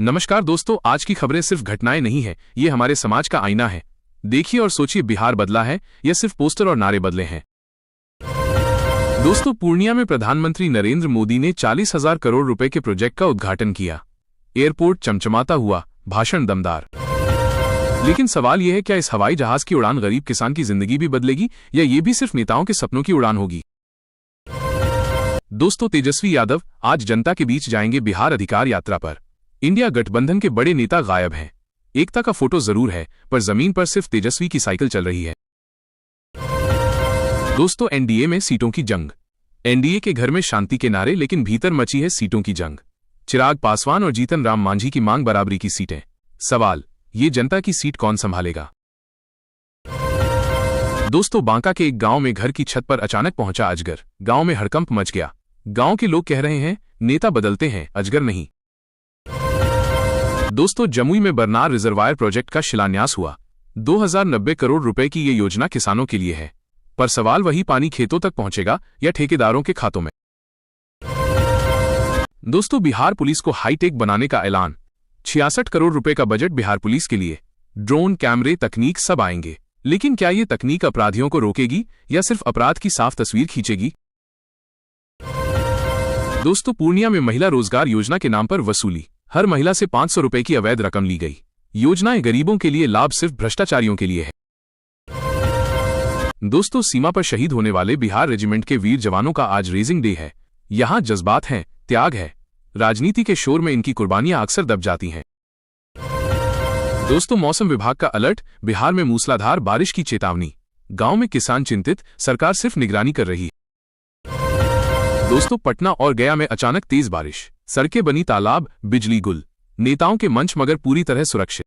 नमस्कार दोस्तों, आज की खबरें सिर्फ घटनाएं नहीं है, ये हमारे समाज का आईना है। देखिए और सोचिए, बिहार बदला है या सिर्फ पोस्टर और नारे बदले हैं। दोस्तों, पूर्णिया में प्रधानमंत्री नरेंद्र मोदी ने 40,000 करोड़ रुपए के प्रोजेक्ट का उद्घाटन किया। एयरपोर्ट चमचमाता हुआ, भाषण दमदार। लेकिन सवाल यह है, क्या इस हवाई जहाज की उड़ान गरीब किसान की जिंदगी भी बदलेगी या ये भी सिर्फ नेताओं के सपनों की उड़ान होगी? दोस्तों, तेजस्वी यादव आज जनता के बीच जाएंगे बिहार अधिकार यात्रा पर। इंडिया गठबंधन के बड़े नेता गायब हैं। एकता का फोटो जरूर है, पर जमीन पर सिर्फ तेजस्वी की साइकिल चल रही है। दोस्तों, एनडीए में सीटों की जंग। एनडीए के घर में शांति के नारे, लेकिन भीतर मची है सीटों की जंग। चिराग पासवान और जीतन राम मांझी की मांग बराबरी की सीटें। सवाल, ये जनता की सीट कौन संभालेगा? दोस्तों, बांका के एक गांव में घर की छत पर अचानक पहुंचा अजगर। गांव में हड़कंप मच गया। गांव के लोग कह रहे हैं, नेता बदलते हैं, अजगर नहीं। दोस्तों, जमुई में बरनार रिजर्वायर प्रोजेक्ट का शिलान्यास हुआ। 2090 करोड़ रुपए की ये योजना किसानों के लिए है, पर सवाल वही पानी खेतों तक पहुंचेगा या ठेकेदारों के खातों में? दोस्तों, बिहार पुलिस को हाईटेक बनाने का ऐलान। 66 करोड़ रुपए का बजट बिहार पुलिस के लिए। ड्रोन, कैमरे, तकनीक सब आएंगे, लेकिन क्या ये तकनीक अपराधियों को रोकेगी या सिर्फ अपराध की साफ तस्वीर खींचेगी? दोस्तों, पूर्णिया में महिला रोजगार योजना के नाम पर वसूली। हर महिला से 500 रुपए की अवैध रकम ली गई। योजनाएं गरीबों के लिए, लाभ सिर्फ भ्रष्टाचारियों के लिए है। दोस्तों, सीमा पर शहीद होने वाले बिहार रेजिमेंट के वीर जवानों का आज रेजिंग डे है। यहां जज्बात हैं, त्याग है। राजनीति के शोर में इनकी कुर्बानियां अक्सर दब जाती हैं। दोस्तों, मौसम विभाग का अलर्ट। बिहार में मूसलाधार बारिश की चेतावनी। गांव में किसान चिंतित, सरकार सिर्फ निगरानी कर रही है। दोस्तों, पटना और गया में अचानक तेज बारिश। सड़कें बनी तालाब, बिजली गुल। नेताओं के मंच मगर पूरी तरह सुरक्षित।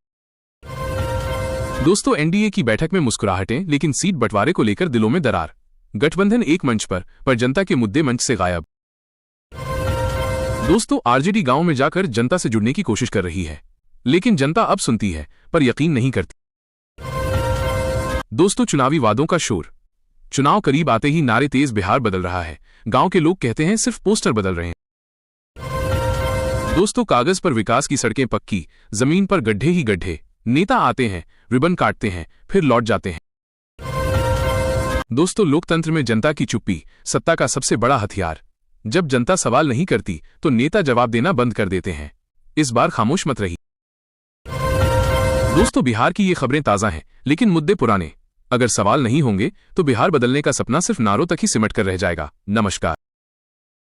दोस्तों, एनडीए की बैठक में मुस्कुराहटें, लेकिन सीट बंटवारे को लेकर दिलों में दरार। गठबंधन एक मंच पर जनता के मुद्दे मंच से गायब। दोस्तों, आरजेडी गांव में जाकर जनता से जुड़ने की कोशिश कर रही है, लेकिन जनता अब सुनती है पर यकीन नहीं करती। दोस्तों, चुनावी वादों का शोर। चुनाव करीब आते ही नारे तेज, बिहार बदल रहा है। गांव के लोग कहते हैं सिर्फ पोस्टर बदल रहे हैं। दोस्तों, कागज पर विकास की सड़कें पक्की, जमीन पर गड्ढे ही गड्ढे। नेता आते हैं, रिबन काटते हैं, फिर लौट जाते हैं। दोस्तों, लोकतंत्र में जनता की चुप्पी सत्ता का सबसे बड़ा हथियार। जब जनता सवाल नहीं करती तो नेता जवाब देना बंद कर देते हैं। इस बार खामोश मत रही। दोस्तों, बिहार की ये खबरें ताजा हैं, लेकिन मुद्दे पुराने। अगर सवाल नहीं होंगे तो बिहार बदलने का सपना सिर्फ नारों तक ही सिमट कर रह जाएगा। नमस्कार।